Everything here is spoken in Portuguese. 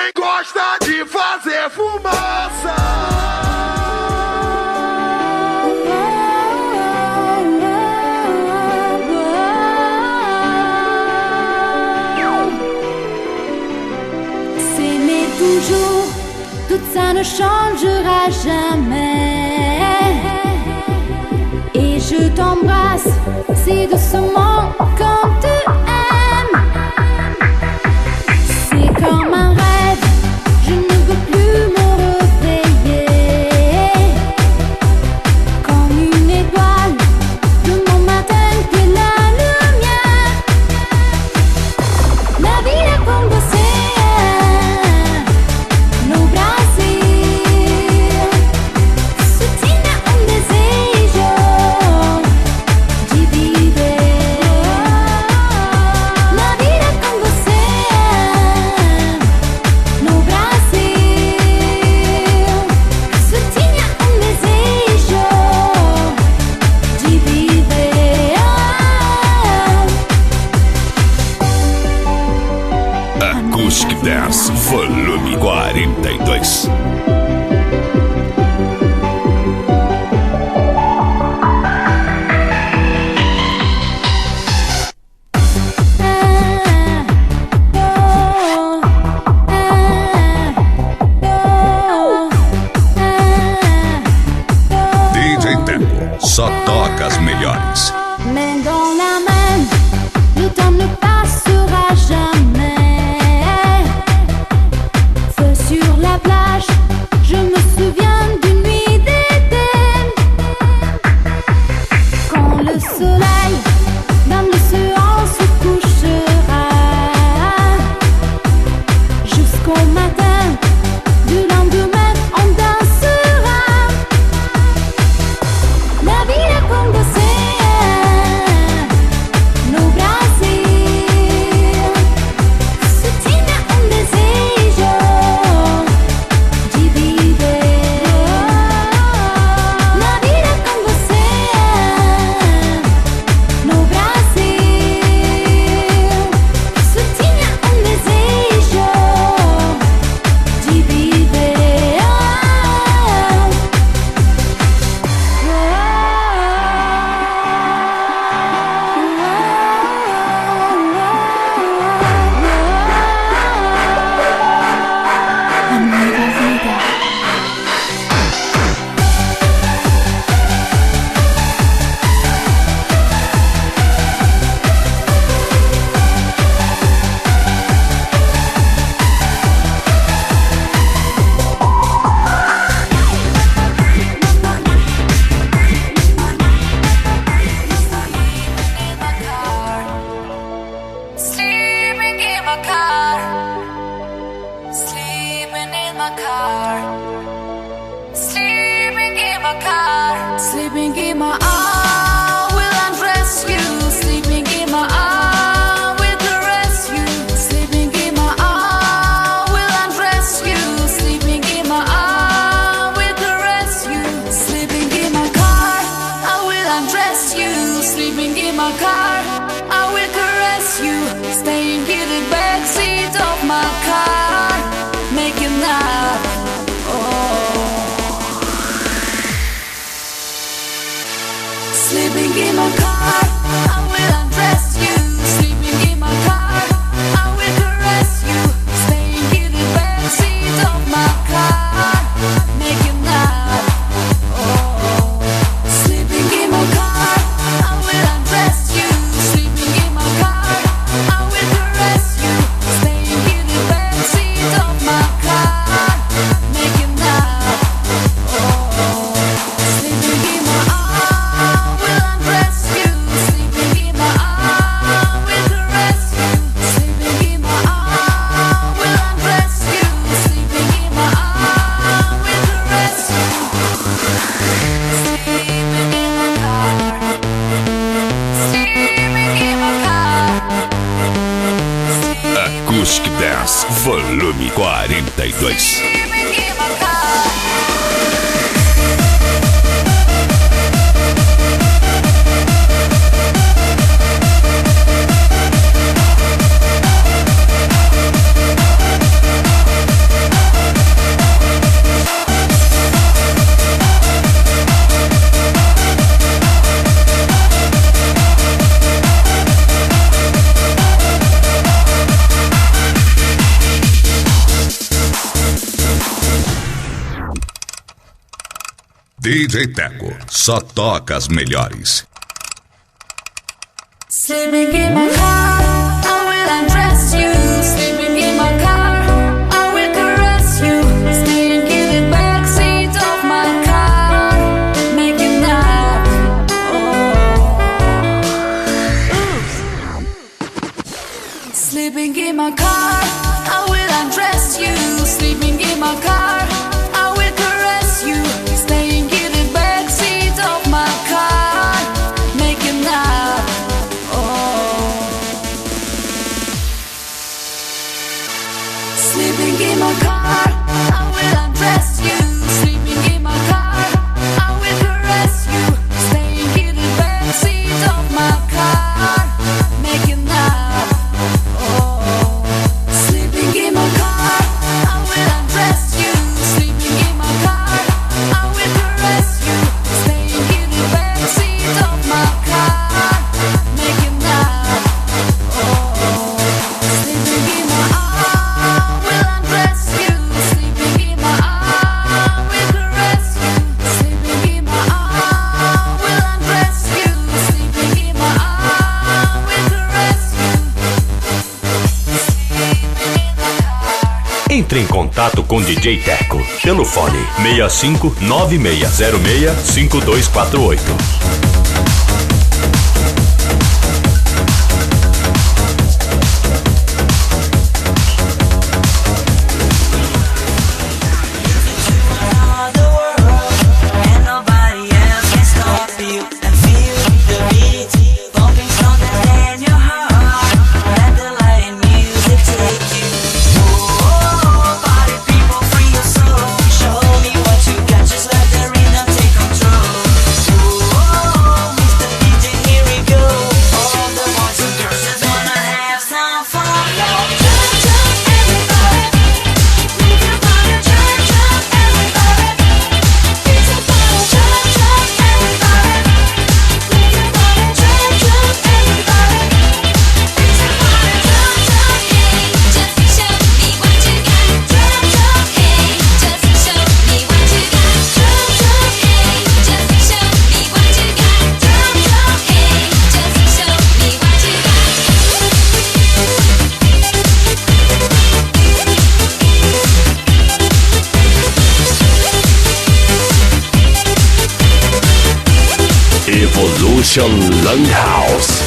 quem gosta de fazer fumaça. S'aimer toujours, tout ça ne changera jamais. Et je t'embrasse si doucement quand tu aimes. C'est comme un rêve, je ne veux plus me réveiller. Comme une étoile de mon matin que la lumière. La vie est comme l'océan, nos brasiers soutiennent un desejo de viver. La vie est comme l'océan, nos brasiers soutiennent un desejo de viver. Acoustic Dance Volume 42. DJ Tempo só toca as melhores. Main dans la main, le temps ne passera jamais. Feu sur la plage, je me souviens d'une nuit d'été. Quand le soleil dans l'océan se couchera, jusqu'au matin du lendemain on dansera. La vie est comme l'océan, nos brasiers soutiennent un desejo de viver. La vie est comme l'océan, nos brasiers soutiennent un desejo de viver. Amiga vida. Sleeping in my car, sleeping in my car, sleeping in my car, sleeping in my arm will undress you, sleeping in my arm will caress you, sleeping in my arm will undress you, sleeping in my arm will caress you, sleeping in my car, I will undress you, sleeping in my car, I will caress you, staying in the backseat of my car, making love. Sleeping in my car, I will undress you, sleeping in my car, I will caress you, staying in the backseat of my car, making love. Sleeping in my car, I will undress you, sleeping in my car, I will caress you, staying in the backseat of my car, making love. Sleeping in my arm will undress you, sleeping in my arm will caress you, sleeping in my arm will undress you, sleeping in my arm will caress you. Sleeping in my car, sleeping in my car. Acoustic Dance Volume 42. Sleeping in my car. DJ Teco, só toca as melhores. Sleeping in my car, I will undress you. Sleeping in my car, I will caress you. Staying in the backseat of my car, making up. Sleeping in my car, I will undress you. Sleeping in my car, I will caress you. Staying in the backseat of my car, making up. Sleeping in my car, I will undress you. Sleeping in my car, I will caress you. Staying in the backseat of my car, making up. Sleeping in my car, I will undress you. Sleeping in my car, I will caress you. Staying in the backseat of my car, making up. Sleeping in my arms, will undress you. Sleeping in my arms, will caress you. Sleeping in my arms, will undress you. Sleeping in my arms, will caress you. Entre em contato com DJ Teco pelo fone 6596065248. Evolution Langhouse.